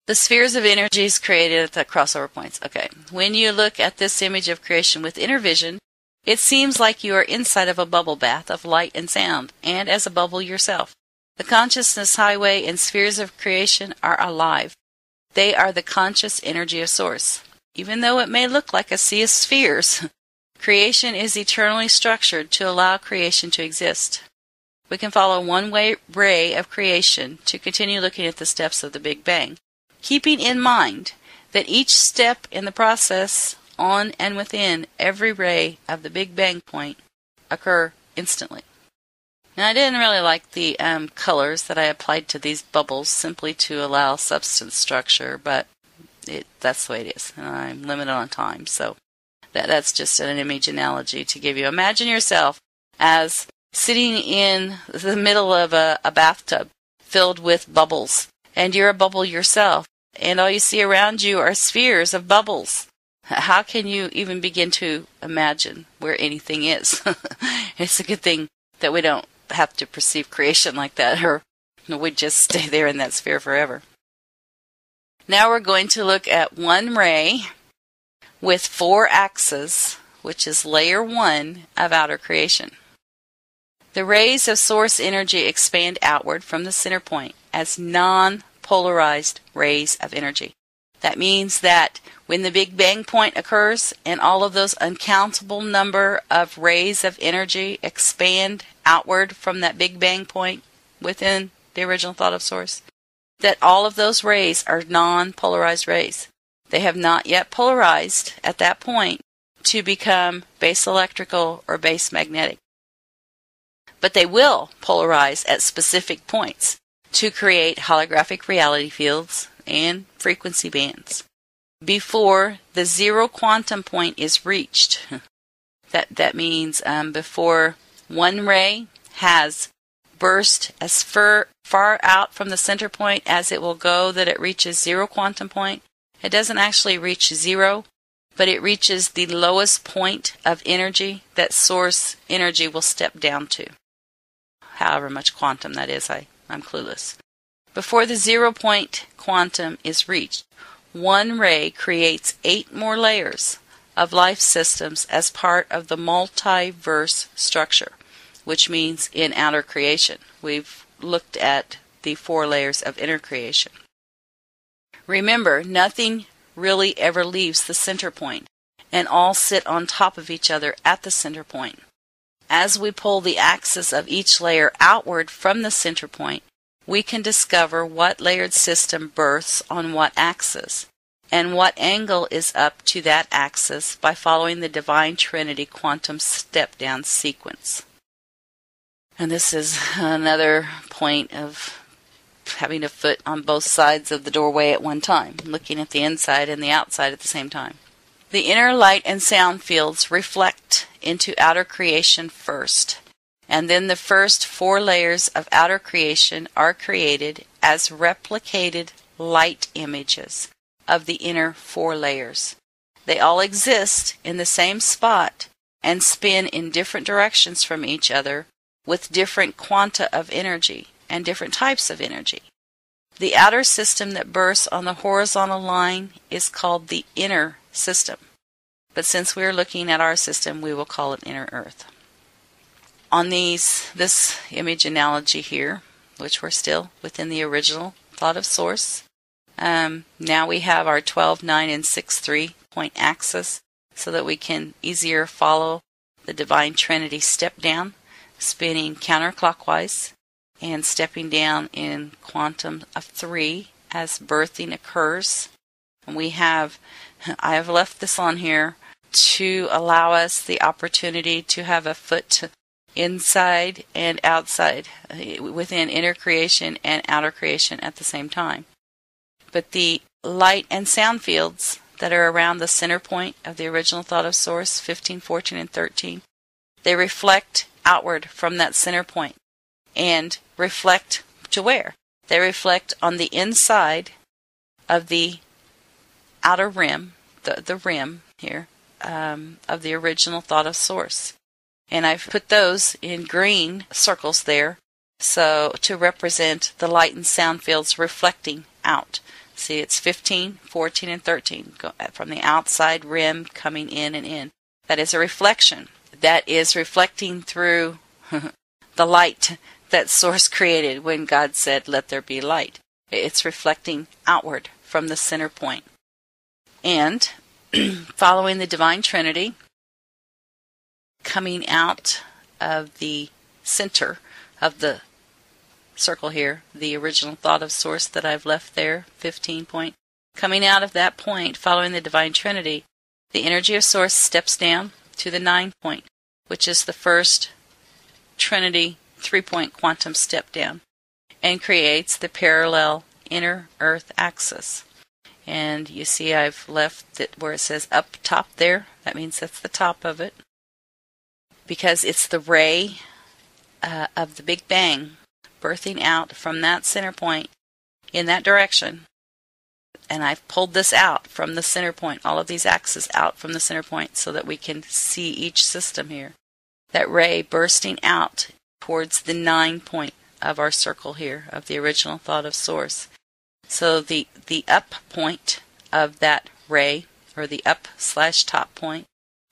The spheres of energies created at the crossover points. Okay, when you look at this image of creation with inner vision, it seems like you are inside of a bubble bath of light and sound, and as a bubble yourself. The consciousness highway and spheres of creation are alive. They are the conscious energy of Source. Even though it may look like a sea of spheres, creation is eternally structured to allow creation to exist. We can follow one ray of creation to continue looking at the steps of the Big Bang, keeping in mind that each step in the process on and within every ray of the Big Bang point occur instantly. Now, I didn't really like the colors that I applied to these bubbles simply to allow substance structure, but that's the way it is. And I'm limited on time, so that's just an image analogy to give you. Imagine yourself as sitting in the middle of a bathtub filled with bubbles, and you're a bubble yourself, and all you see around you are spheres of bubbles. How can you even begin to imagine where anything is? It's a good thing that we don't have to perceive creation like that, or we'd just stay there in that sphere forever. Now we're going to look at one ray with 4 axes, which is layer 1 of outer creation. The rays of source energy expand outward from the center point as non-polarized rays of energy. That means that when the Big Bang point occurs and all of those uncountable number of rays of energy expand outward from that Big Bang point within the original thought of Source, that all of those rays are non-polarized rays. They have not yet polarized at that point to become base electrical or base magnetic. But they will polarize at specific points to create holographic reality fields and frequency bands before the zero quantum point is reached. That means before one ray has burst as far out from the center point as it will go that it reaches zero quantum point. It doesn't actually reach zero, but it reaches the lowest point of energy that source energy will step down to. However much quantum that is, I'm clueless. Before the 0 point quantum is reached, one ray creates 8 more layers of life systems as part of the multiverse structure, which means in outer creation. We've looked at the 4 layers of inner creation. Remember, nothing really ever leaves the center point, and all sit on top of each other at the center point. As we pull the axis of each layer outward from the center point, we can discover what layered system births on what axis, and what angle is up to that axis by following the Divine Trinity quantum step-down sequence. And this is another point of having a foot on both sides of the doorway at one time, looking at the inside and the outside at the same time. The inner light and sound fields reflect into outer creation first, and then the first 4 layers of outer creation are created as replicated light images of the inner 4 layers. They all exist in the same spot and spin in different directions from each other with different quanta of energy and different types of energy. The outer system that bursts on the horizontal line is called the inner system. But since we are looking at our system, we will call it inner Earth. On this image analogy here, which we're still within the original thought of Source, now we have our 12, 9, and 6, 3 point axis so that we can easier follow the Divine Trinity step down, spinning counterclockwise and stepping down in quantum of 3 as birthing occurs. And I have left this on here to allow us the opportunity to have a foot inside and outside within inner creation and outer creation at the same time. But the light and sound fields that are around the center point of the original thought of Source, 15, 14, and 13, they reflect outward from that center point and reflect to where? They reflect on the inside of the outer rim, the rim here, of the original thought of Source. And I've put those in green circles there so to represent the light and sound fields reflecting out. See, it's 15, 14, and 13 from the outside rim coming in and in. That is a reflection. That is reflecting through the light that Source created when God said, "Let there be light." It's reflecting outward from the center point. And following the Divine Trinity, coming out of the center of the circle here, the original thought of Source that I've left there, 15 point, coming out of that point, following the Divine Trinity, the energy of Source steps down to the 9 point, which is the first Trinity 3-point quantum step down, and creates the parallel inner Earth axis. And you see I've left it where it says up top there. That means that's the top of it, because it's the ray of the Big Bang birthing out from that center point in that direction. And I've pulled this out from the center point, all of these axes out from the center point, so that we can see each system here. That ray bursting out towards the 9 point of our circle here, of the original thought of Source. So the up point of that ray, or the up/top point,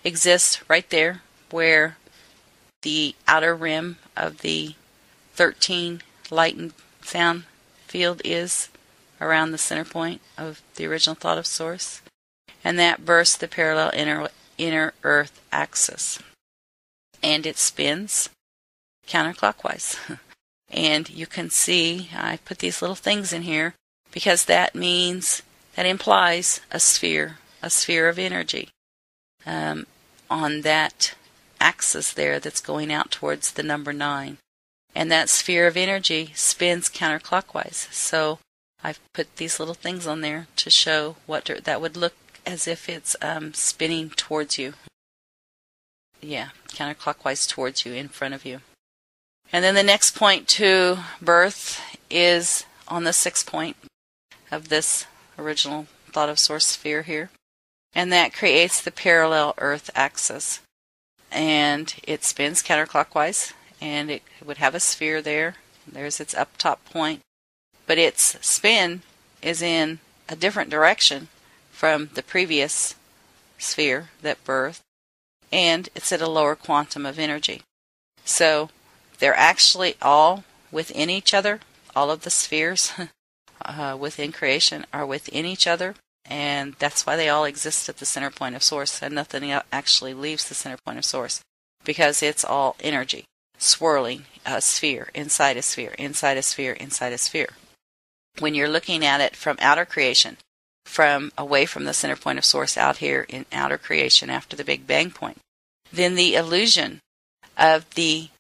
exists right there where the outer rim of the 13 light and sound field is, around the center point of the original thought of Source. And that bursts the parallel inner Earth axis. And it spins counterclockwise. And you can see I put these little things in here because that implies a sphere of energy on that axis there that's going out towards the number 9. And that sphere of energy spins counterclockwise. So I've put these little things on there to show what that would look as if it's spinning towards you. Yeah, counterclockwise towards you, in front of you. And then the next point to birth is on the 6th point of this original thought of Source sphere here. And that creates the parallel Earth axis. And it spins counterclockwise, and it would have a sphere there. There's its up top point. But its spin is in a different direction from the previous sphere that birthed, and it's at a lower quantum of energy. So they're actually all within each other. All of the spheres within creation are within each other, and that's why they all exist at the center point of Source, and nothing actually leaves the center point of Source, because it's all energy swirling a sphere inside a sphere, inside a sphere, inside a sphere. When you're looking at it from outer creation, from away from the center point of Source out here in outer creation after the Big Bang point, then the illusion of the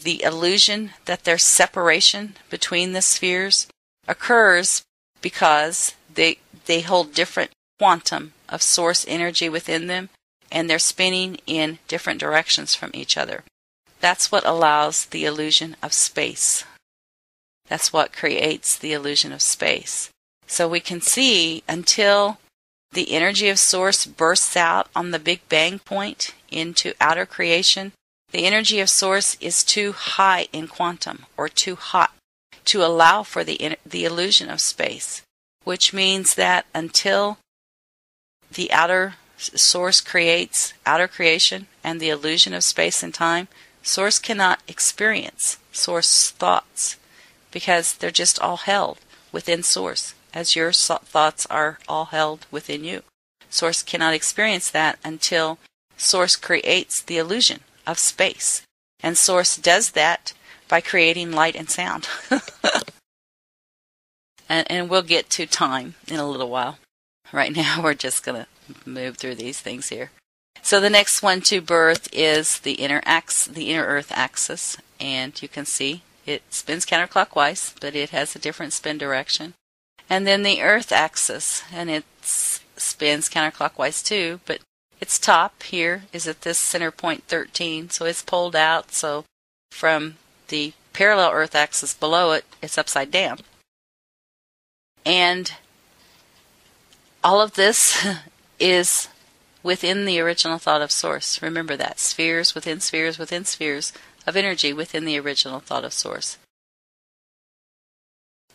illusion that there's separation between the spheres occurs because they hold different quantum of Source energy within them, and they're spinning in different directions from each other. That's what allows the illusion of space. That's what creates the illusion of space. So we can see until the energy of Source bursts out on the Big Bang point into outer creation, the energy of Source is too high in quantum, or too hot, to allow for the illusion of space, which means that until the outer Source creates outer creation and the illusion of space and time, Source cannot experience Source thoughts, because they're just all held within Source, as your thoughts are all held within you. Source cannot experience that until Source creates the illusion of space. And Source does that by creating light and sound. and we'll get to time in a little while. Right now we're just going to move through these things here. So the next one to birth is the inner Earth axis, and you can see it spins counterclockwise, but it has a different spin direction. And then the Earth axis, and it spins counterclockwise too, but its top here is at this center point 13, so it's pulled out, so from the parallel Earth axis below it, it's upside down. And all of this is within the original thought of Source. Remember that. Spheres within spheres within spheres of energy within the original thought of Source.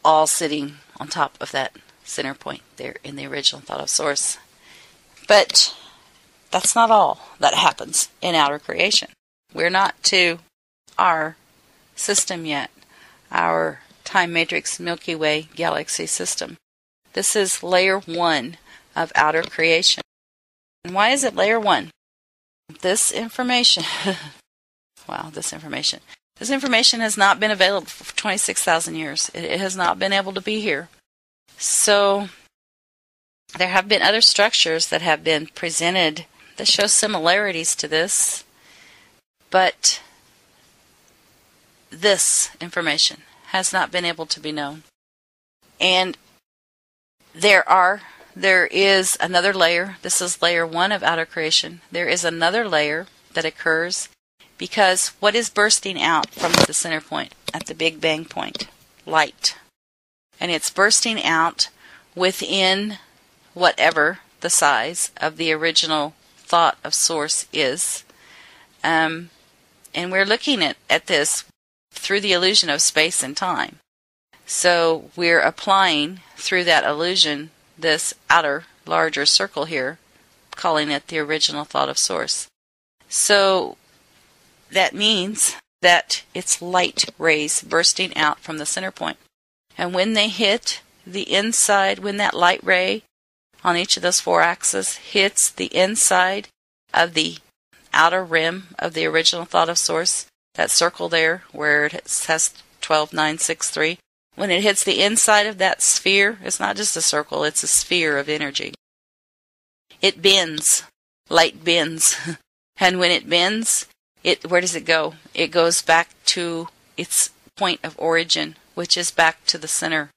All sitting on top of that center point there in the original thought of Source. But that's not all that happens in outer creation. We're not to our system yet, our time matrix Milky Way galaxy system. This is layer 1 of outer creation. And why is it layer 1? This information, this information has not been available for 26,000 years. It has not been able to be here. So there have been other structures that have been presented that show similarities to this, but this information has not been able to be known. And there is another layer. This is layer 1 of outer creation. There is another layer that occurs because what is bursting out from the center point at the Big Bang point? Light. And it's bursting out within whatever the size of the original thought of Source is. And we're looking at this through the illusion of space and time. So we're applying through that illusion this outer, larger circle here, calling it the original thought of Source. So that means that it's light rays bursting out from the center point. And when they hit the inside, when that light ray on each of those 4 axes hits the inside of the outer rim of the original thought of Source, that circle there where it has 12, 9, 6, 3, when it hits the inside of that sphere, it's not just a circle, it's a sphere of energy. It bends. Light bends. And when it bends, where does it go? It goes back to its point of origin, which is back to the center.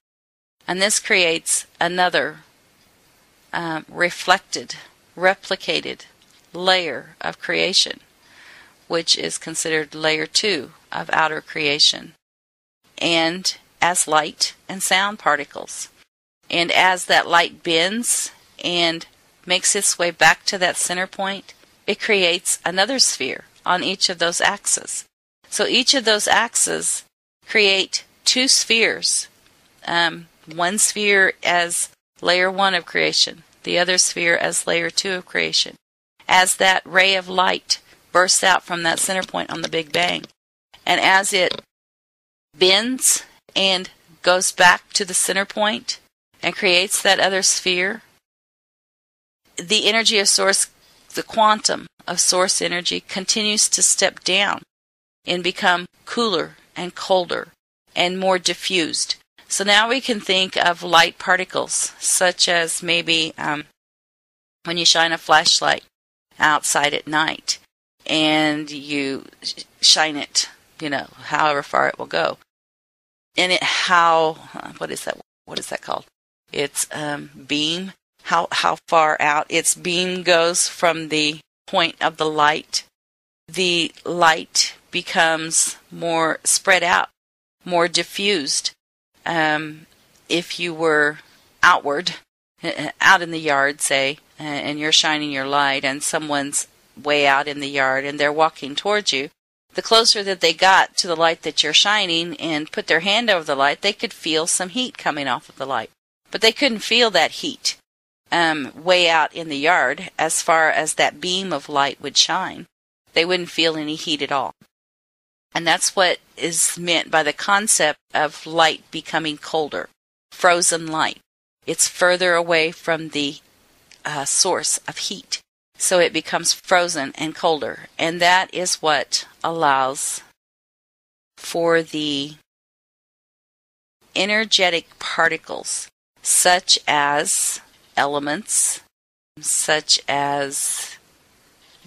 And this creates another replicated layer of creation, which is considered layer 2 of outer creation. And as light and sound particles. And as that light bends and makes its way back to that center point, it creates another sphere on each of those axes. So each of those axes create 2 spheres. One sphere as layer 1 of creation, the other sphere as layer 2 of creation. As that ray of light bursts out from that center point on the Big Bang, and as it bends and goes back to the center point and creates that other sphere, the energy of Source, the quantum of Source energy, continues to step down and become cooler and colder and more diffused. So now we can think of light particles, such as maybe when you shine a flashlight outside at night and you shine it, however far it will go. And what is that called? It's beam. How far out its beam goes from the point of the light. The light becomes more spread out, more diffused. If you were out in the yard, say, and you're shining your light and someone's way out in the yard and they're walking towards you, the closer that they got to the light that you're shining and put their hand over the light, they could feel some heat coming off of the light. But they couldn't feel that heat way out in the yard as far as that beam of light would shine. They wouldn't feel any heat at all. And that's what is meant by the concept of light becoming colder, frozen light. It's further away from the source of heat. So it becomes frozen and colder. And that is what allows for the energetic particles, such as elements, such as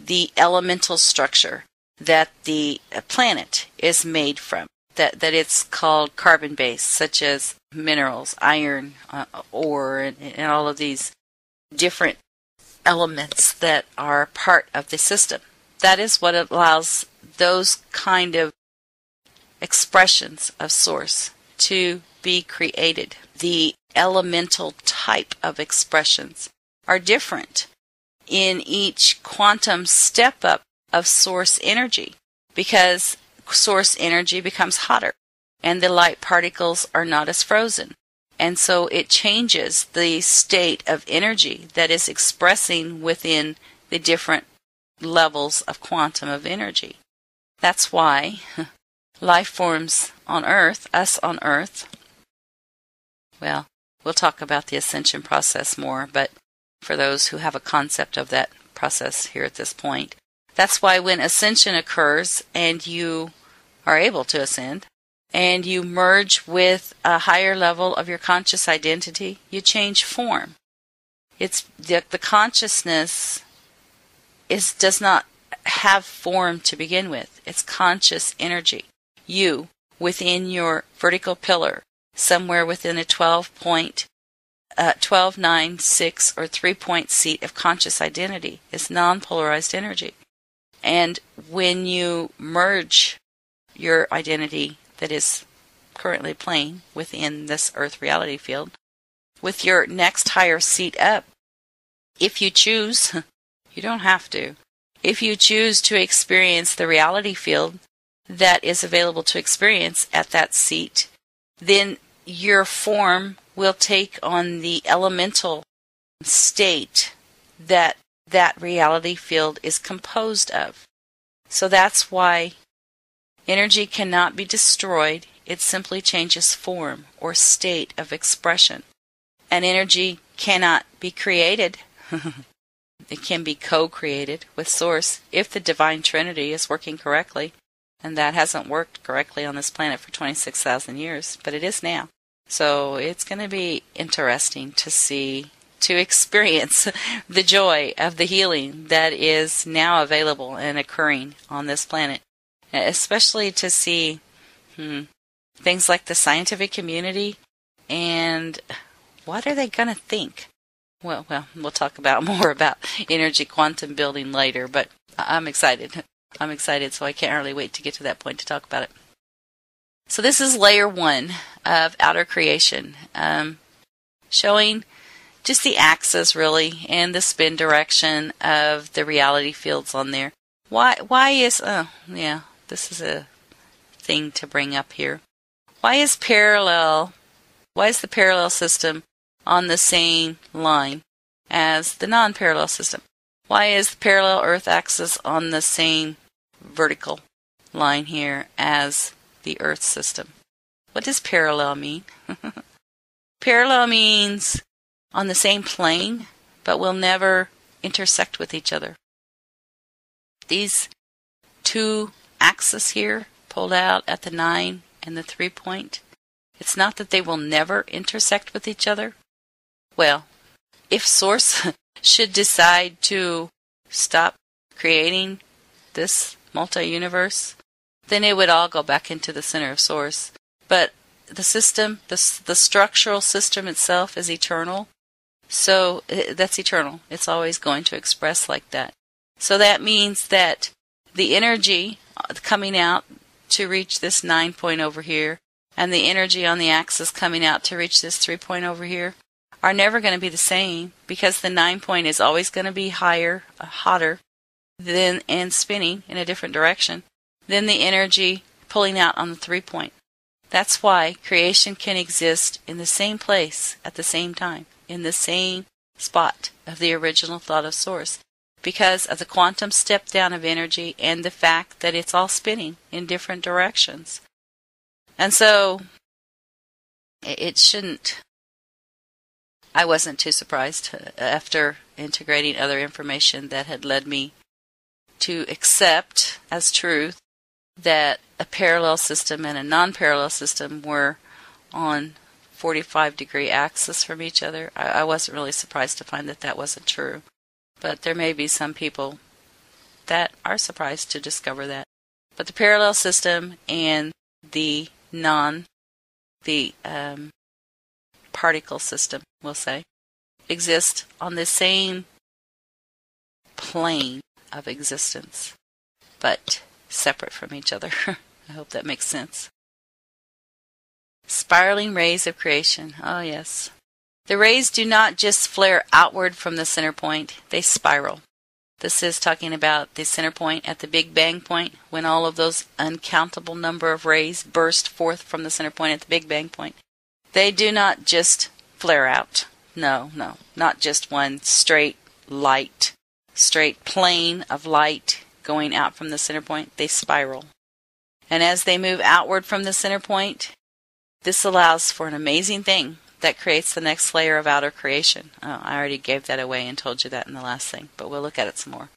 the elemental structure that the planet is made from, that it's called carbon-based, such as minerals, iron, ore, and all of these different elements that are part of the system. That is what allows those kind of expressions of Source to be created. The elemental type of expressions are different in each quantum step up of Source energy, because Source energy becomes hotter and the light particles are not as frozen. And so it changes the state of energy that is expressing within the different levels of quantum of energy. That's why life forms on Earth, us on Earth, well, we'll talk about the ascension process more, but for those who have a concept of that process here at this point, that's why when ascension occurs and you are able to ascend, and you merge with a higher level of your conscious identity, you change form. It's the consciousness does not have form to begin with. It's conscious energy. You, within your vertical pillar, somewhere within a 12, 9, 6, or 3-point seat of conscious identity, is non-polarized energy. And when you merge your identity that is currently playing within this Earth reality field with your next higher seat up, if you choose, you don't have to, if you choose to experience the reality field that is available to experience at that seat, then your form will take on the elemental state that that reality field is composed of. So that's why energy cannot be destroyed. It simply changes form or state of expression. And energy cannot be created. It can be co-created with Source if the Divine Trinity is working correctly. And that hasn't worked correctly on this planet for 26,000 years, but it is now. So it's going to be interesting to experience the joy of the healing that is now available and occurring on this planet. Especially to see things like the scientific community and what are they going to think? Well, we'll talk more about energy quantum building later, but I'm excited. I'm excited, so I can't hardly wait to get to that point to talk about it. So this is layer 1 of outer creation, showing just the axis really and the spin direction of the reality fields on there. Why is this is a thing to bring up here. Why is the parallel system on the same line as the non-parallel system? Why is the parallel Earth axis on the same vertical line here as the Earth system? What does parallel mean? Parallel means on the same plane, but will never intersect with each other. These two axes here, pulled out at the 9 and the 3-point, it's not that they will never intersect with each other. Well, if Source should decide to stop creating this multi-universe, then it would all go back into the center of Source. But the system, the structural system itself is eternal. So that's eternal. It's always going to express like that. So that means that the energy coming out to reach this 9-point over here and the energy on the axis coming out to reach this 3-point over here are never going to be the same, because the 9-point is always going to be higher, hotter, and spinning in a different direction than the energy pulling out on the 3-point. That's why creation can exist in the same place at the same time, in the same spot of the original thought of Source, because of the quantum step down of energy and the fact that it's all spinning in different directions. And so it shouldn't. I wasn't too surprised after integrating other information that had led me to accept as truth that a parallel system and a non-parallel system were on 45-degree axis from each other. I wasn't really surprised to find that that wasn't true. But there may be some people that are surprised to discover that. But the parallel system and the particle system, we'll say, exist on the same plane of existence, but separate from each other. I hope that makes sense. Spiraling rays of creation. Oh, yes. The rays do not just flare outward from the center point, they spiral. This is talking about the center point at the Big Bang point, when all of those uncountable number of rays burst forth from the center point at the Big Bang point. They do not just flare out. No, not just one straight light, straight plane of light going out from the center point. They spiral. And as they move outward from the center point, this allows for an amazing thing that creates the next layer of outer creation. Oh, I already gave that away and told you that in the last thing, but we'll look at it some more.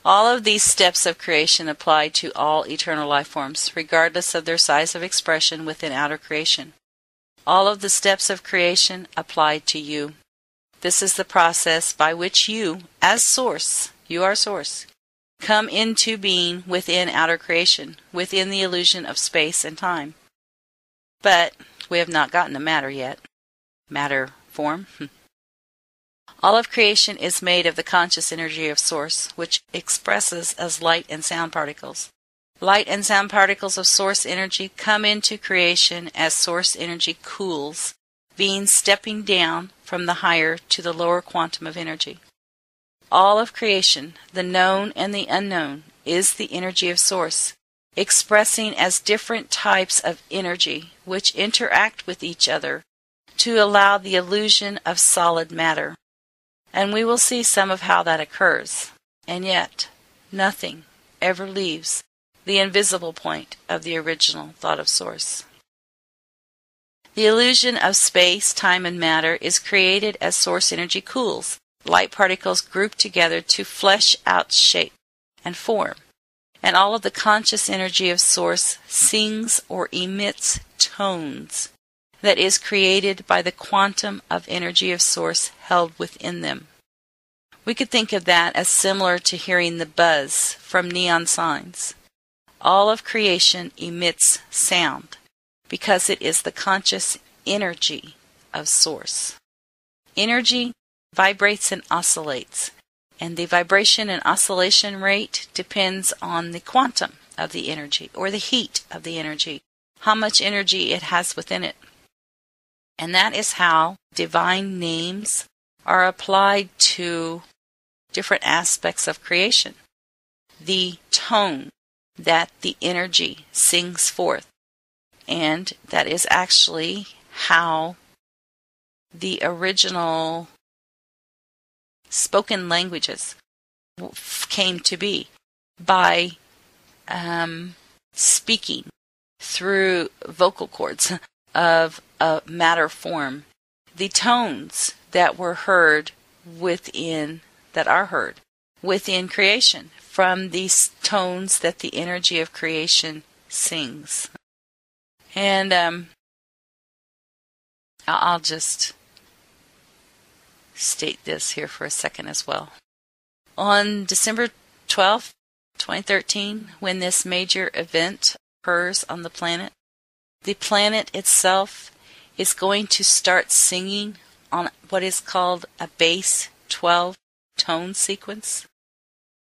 All of these steps of creation apply to all eternal life forms, regardless of their size of expression within outer creation. All of the steps of creation apply to you. This is the process by which you, as source, you are source, come into being within outer creation, within the illusion of space and time. But we have not gotten to matter yet. Matter form. All of creation is made of the conscious energy of Source, which expresses as light and sound particles. Light and sound particles of Source energy come into creation as Source energy cools, beings stepping down from the higher to the lower quantum of energy. All of creation, the known and the unknown, is the energy of Source, expressing as different types of energy which interact with each other to allow the illusion of solid matter. And we will see some of how that occurs. And yet, nothing ever leaves the invisible point of the original thought of Source. The illusion of space, time, and matter is created as Source energy cools. Light particles group together to flesh out shape and form. And all of the conscious energy of Source sings or emits tones that is created by the quantum of energy of Source held within them. We could think of that as similar to hearing the buzz from neon signs. All of creation emits sound because it is the conscious energy of Source. Energy vibrates and oscillates, and the vibration and oscillation rate depends on the quantum of the energy or the heat of the energy, how much energy it has within it. And that is how divine names are applied to different aspects of creation. The tone that the energy sings forth, and that is actually how the original spoken languages came to be, by speaking through vocal cords of a matter form. The tones that were heard within, that are heard within creation, from these tones that the energy of creation sings. And I'll just state this here for a second as well. On December 12th, 2013, when this major event occurs on the planet itself is going to start singing on what is called a base 12 tone sequence.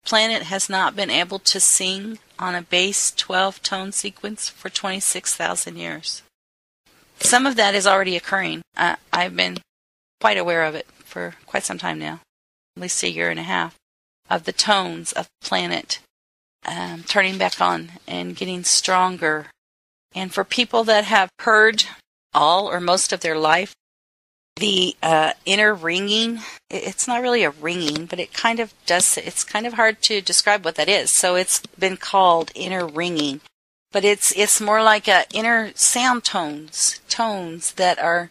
The planet has not been able to sing on a base 12 tone sequence for 26,000 years. Some of that is already occurring. I've been quite aware of it for quite some time now, at least a year and a half, of the tones of the planet turning back on and getting stronger. And for people that have heard all or most of their life, the inner ringing, it's not really a ringing, but it kind of does, it's kind of hard to describe what that is. So it's been called inner ringing. But it's more like inner sound tones that are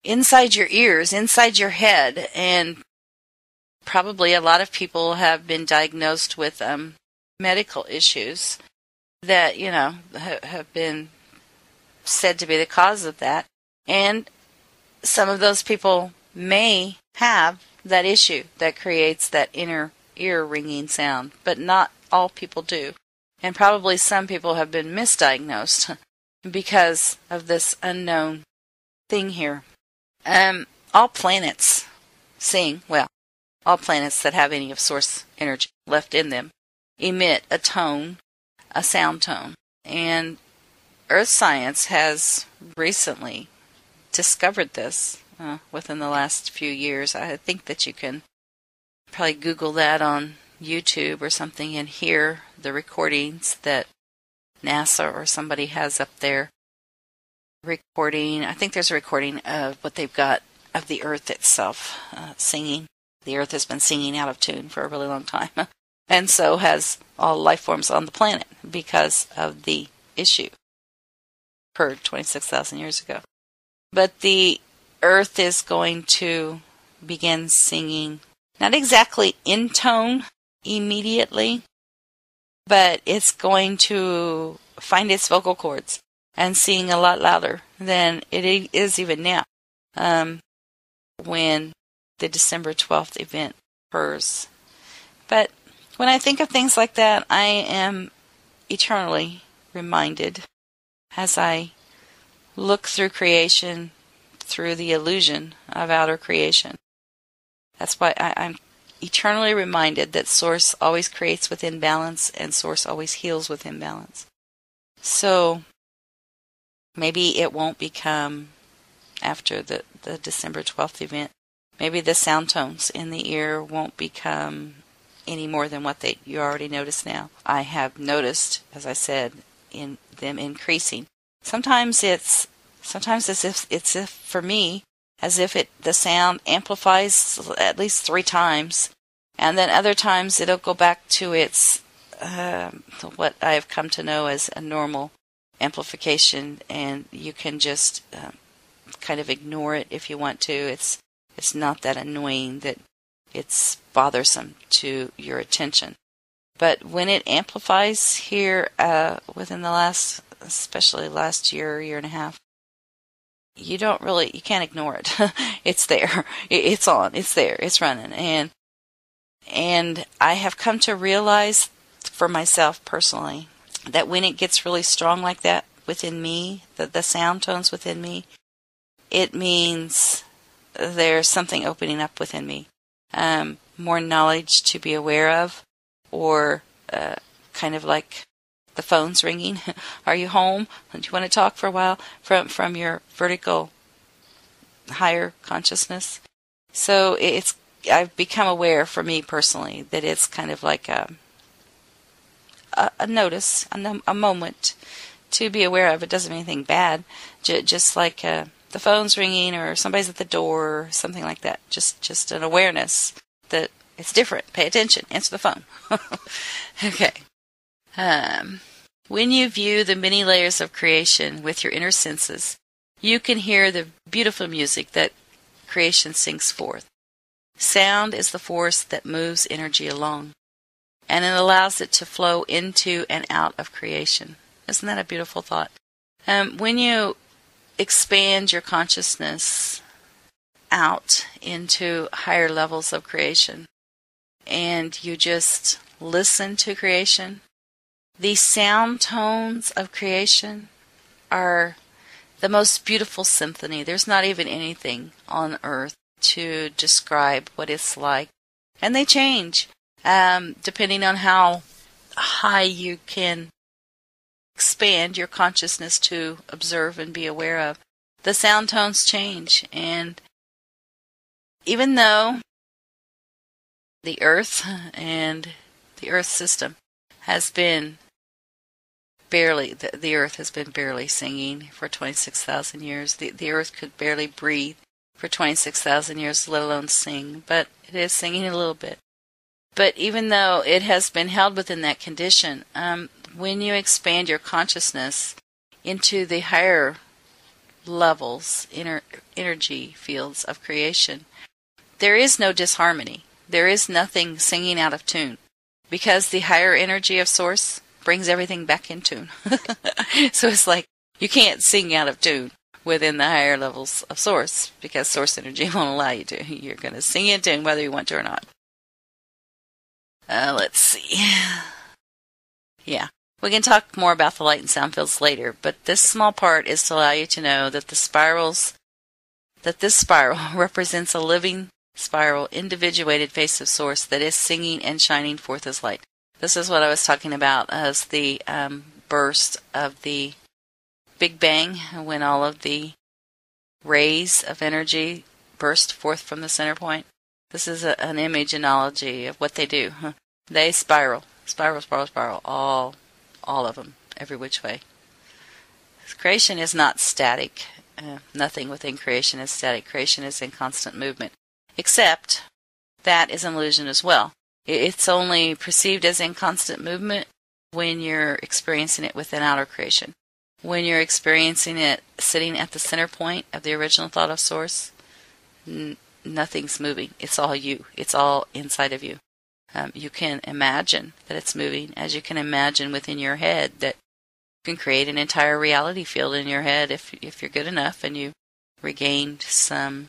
inside your ears, inside your head. And probably a lot of people have been diagnosed with medical issues that, have been said to be the cause of that. And some of those people may have that issue that creates that inner ear ringing sound, but not all people do. And probably some people have been misdiagnosed because of this unknown thing here. All planets sing, well, all planets that have any of Source energy left in them emit a tone, a sound tone. And Earth science has recently discovered this within the last few years. I think that you can probably Google that on YouTube or something and hear the recordings that NASA or somebody has up there. recording. I think there's a recording of what they've got of the Earth itself singing. The Earth has been singing out of tune for a really long time. And so has all life forms on the planet because of the issue occurred 26,000 years ago. But the Earth is going to begin singing, not exactly in tone immediately, but it's going to find its vocal cords and sing a lot louder than it is even now when the December 12th event occurs. But when I think of things like that, I am eternally reminded as I look through creation, through the illusion of outer creation. That's why I'm eternally reminded that Source always creates within balance and Source always heals within balance. So maybe it won't become after the December 12th event. Maybe the sound tones in the ear won't become any more than what you already notice now. I have noticed, as I said, in them increasing. Sometimes it's as if for me, as if the sound amplifies at least 3 times, and then other times it'll go back to its what I have come to know as a normal amplification, and you can just kind of ignore it if you want to. It's not that annoying that it's bothersome to your attention. But when it amplifies here within the especially last year and a half, you can't ignore it. It's there. It's on. It's there. It's running. And I have come to realize for myself personally that when it gets really strong like that within me, the sound tones within me, it means there's something opening up within me. More knowledge to be aware of, or kind of like the phone's ringing. Are you home? Do you want to talk for a while? From your vertical higher consciousness. So I've become aware for me personally that it's kind of like a notice, a moment to be aware of. It doesn't mean anything bad. Just like the phone's ringing or somebody's at the door or something like that. Just an awareness that it's different. Pay attention. Answer the phone. Okay. When you view the many layers of creation with your inner senses, you can hear the beautiful music that creation sings forth. Sound is the force that moves energy along, and it allows it to flow into and out of creation. Isn't that a beautiful thought? When you expand your consciousness out into higher levels of creation, and you just listen to creation, the sound tones of creation are the most beautiful symphony. There's not even anything on earth to describe what it's like. And they change depending on how high you can expand your consciousness to observe and be aware of. The sound tones change, and even though the Earth and the Earth system has been the Earth has been barely singing for 26,000 years. The Earth could barely breathe for 26,000 years, let alone sing, but it is singing a little bit. But even though it has been held within that condition, when you expand your consciousness into the higher levels, energy fields of creation, there is no disharmony. There is nothing singing out of tune, because the higher energy of Source brings everything back in tune. So it's like you can't sing out of tune within the higher levels of Source, because Source energy won't allow you to. You're going to sing in tune whether you want to or not. Let's see. Yeah, we can talk more about the light and sound fields later, but this small part is to allow you to know that this spiral represents a living spiral, individuated face of Source that is singing and shining forth as light. This is what I was talking about as the burst of the Big Bang, when all of the rays of energy burst forth from the center point. This is an image analogy of what they do. They spiral, all of them, every which way. Creation is not static. Nothing within creation is static. Creation is in constant movement. Except that is an illusion as well. It's only perceived as in constant movement when you're experiencing it within outer creation. When you're experiencing it sitting at the center point of the original thought of Source, nothing's moving. It's all you. It's all inside of you. You can imagine that it's moving, as you can imagine within your head that you can create an entire reality field in your head if you're good enough and you regained some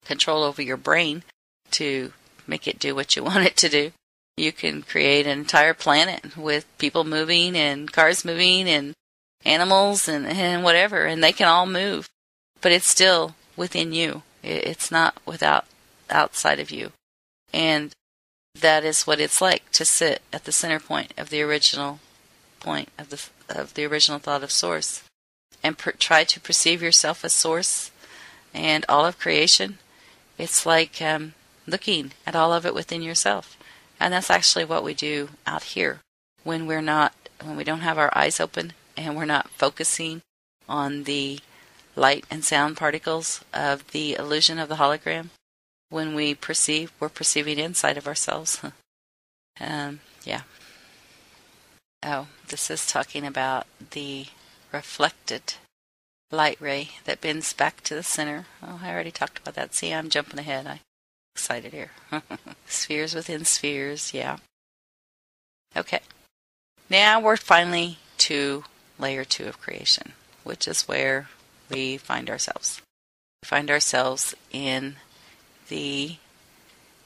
control over your brain to make it do what you want it to do. You can create an entire planet with people moving and cars moving and animals and whatever, and they can all move. But it's still within you. It's not outside of you. And that is what it's like to sit at the center point of the original point of the original thought of Source and try to perceive yourself as Source and all of creation. It's like looking at all of it within yourself. And that's actually what we do out here when we don't have our eyes open and we're not focusing on the light and sound particles of the illusion of the hologram. When we perceive, we're perceiving inside of ourselves. Yeah. Oh, this is talking about the reflected light ray that bends back to the center. Oh, I already talked about that. See, I'm jumping ahead. I'm excited here. Spheres within spheres, yeah. Okay. Now we're finally to layer 2 of creation, which is where we find ourselves. We find ourselves in the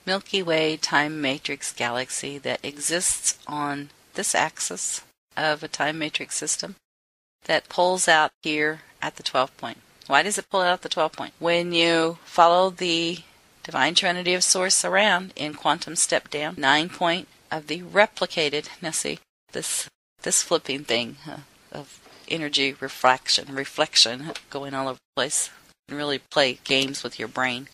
Milky Way time matrix galaxy that exists on this axis of a time matrix system that pulls out here at the 12 point. Why does it pull out the 12 point? When you follow the Divine Trinity of Source around in quantum step down, 9 point of the replicated, now see, this flipping thing of energy reflection going all over the place and really play games with your brain.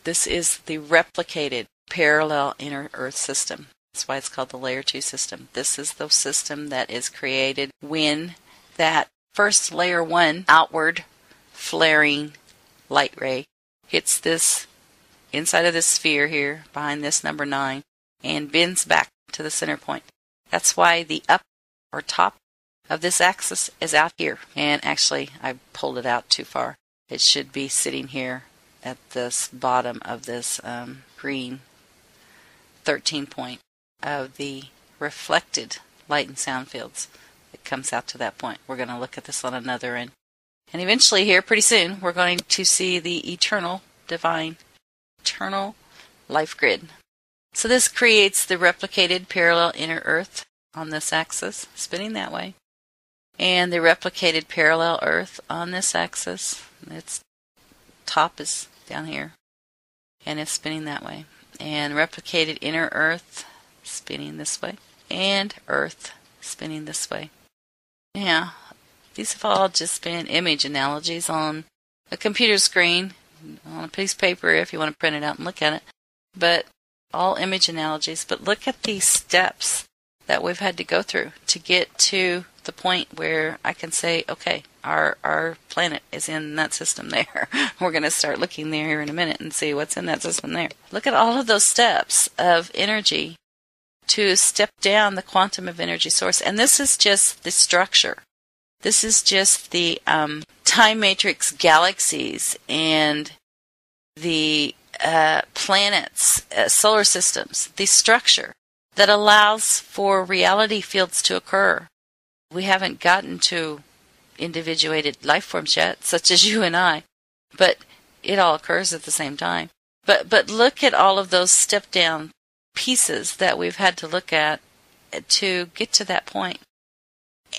This is the replicated parallel inner Earth system. That's why it's called the Layer 2 system. This is the system that is created when that first Layer 1 outward flaring light ray hits this inside of this sphere here behind this number 9 and bends back to the center point. That's why the up or top of this axis is out here. And actually, I pulled it out too far. It should be sitting here at this bottom of this green 13 point of the reflected light and sound fields. It comes out to that point. We're going to look at this on another end. And eventually here, pretty soon, we're going to see the eternal, divine, eternal life grid. So this creates the replicated parallel inner Earth on this axis, spinning that way. And the replicated parallel Earth on this axis. Its top is down here. And it's spinning that way. And replicated inner Earth spinning this way. And Earth spinning this way. Yeah, these have all just been image analogies on a computer screen, on a piece of paper if you want to print it out and look at it. But all image analogies. But look at these steps that we've had to go through to get to the point where I can say, okay, our planet is in that system there. We're going to start looking there here in a minute and see what's in that system there. Look at all of those steps of energy to step down the quantum of energy source. And this is just the structure. This is just the time matrix galaxies and the planets, solar systems, the structure that allows for reality fields to occur. We haven't gotten to individuated life forms yet, such as you and I, but it all occurs at the same time. But look at all of those step down pieces that we've had to look at to get to that point.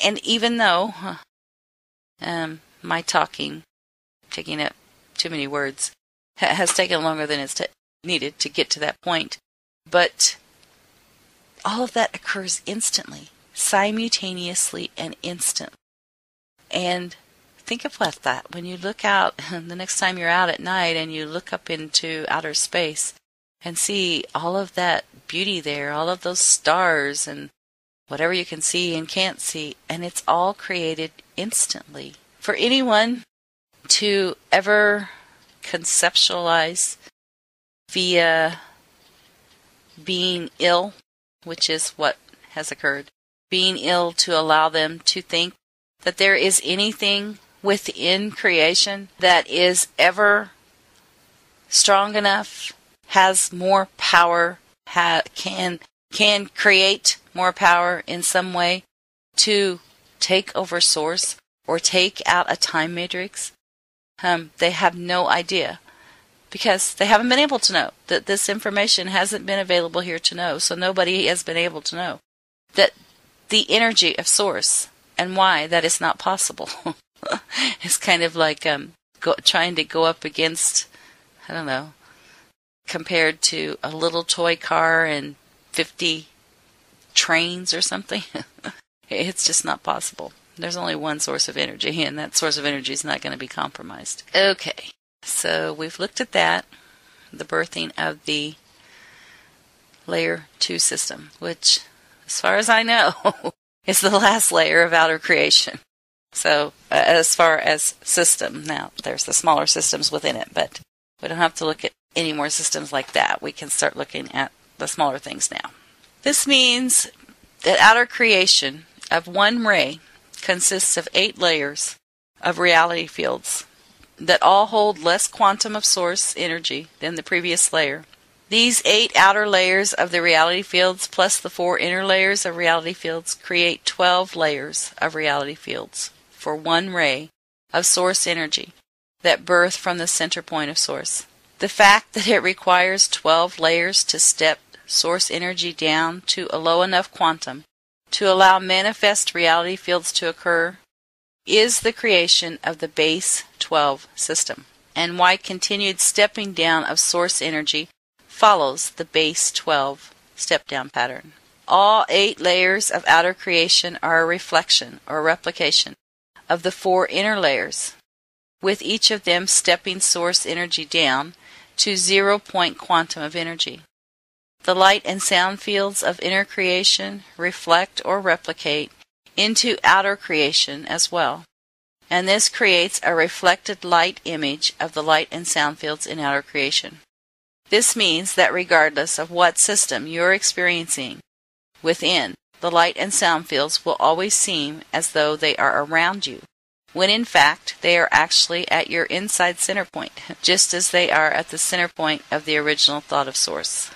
And even though my talking, taking up too many words, has taken longer than it's needed to get to that point, but all of that occurs instantly, simultaneously and instantly. And think about that. When you look out, the next time you're out at night and you look up into outer space and see all of that beauty there, all of those stars and whatever you can see and can't see, and it's all created instantly. For anyone to ever conceptualize via being ill, which is what has occurred, being ill to allow them to think that there is anything within creation that is ever strong enough, has more power, can create more power in some way to take over source or take out a time matrix. They have no idea, because they haven't been able to know. That this information hasn't been available here to know, so nobody has been able to know that the energy of source and why that is not possible. It's kind of like trying to go up against, I don't know, compared to a little toy car and 50 trains or something. It's just not possible. There's only one source of energy, and that source of energy is not going to be compromised. Okay, so we've looked at that, the birthing of the Layer 2 system, which, as far as I know, is the last layer of outer creation. So, as far as system, now, there's the smaller systems within it, but we don't have to look at any more systems like that. We can start looking at the smaller things now. This means that outer creation of one ray consists of 8 layers of reality fields that all hold less quantum of source energy than the previous layer. These 8 outer layers of the reality fields plus the 4 inner layers of reality fields create 12 layers of reality fields for one ray of source energy that birth from the center point of source. The fact that it requires 12 layers to step source energy down to a low enough quantum to allow manifest reality fields to occur is the creation of the base 12 system, and why continued stepping down of source energy follows the base 12 step-down pattern. All 8 layers of outer creation are a reflection or replication of the 4 inner layers, with each of them stepping source energy down to 0 point quantum of energy. The light and sound fields of inner creation reflect or replicate into outer creation as well, and this creates a reflected light image of the light and sound fields in outer creation. This means that regardless of what system you're experiencing within, the light and sound fields will always seem as though they are around you, when in fact they are actually at your inside center point, just as they are at the center point of the original thought of source.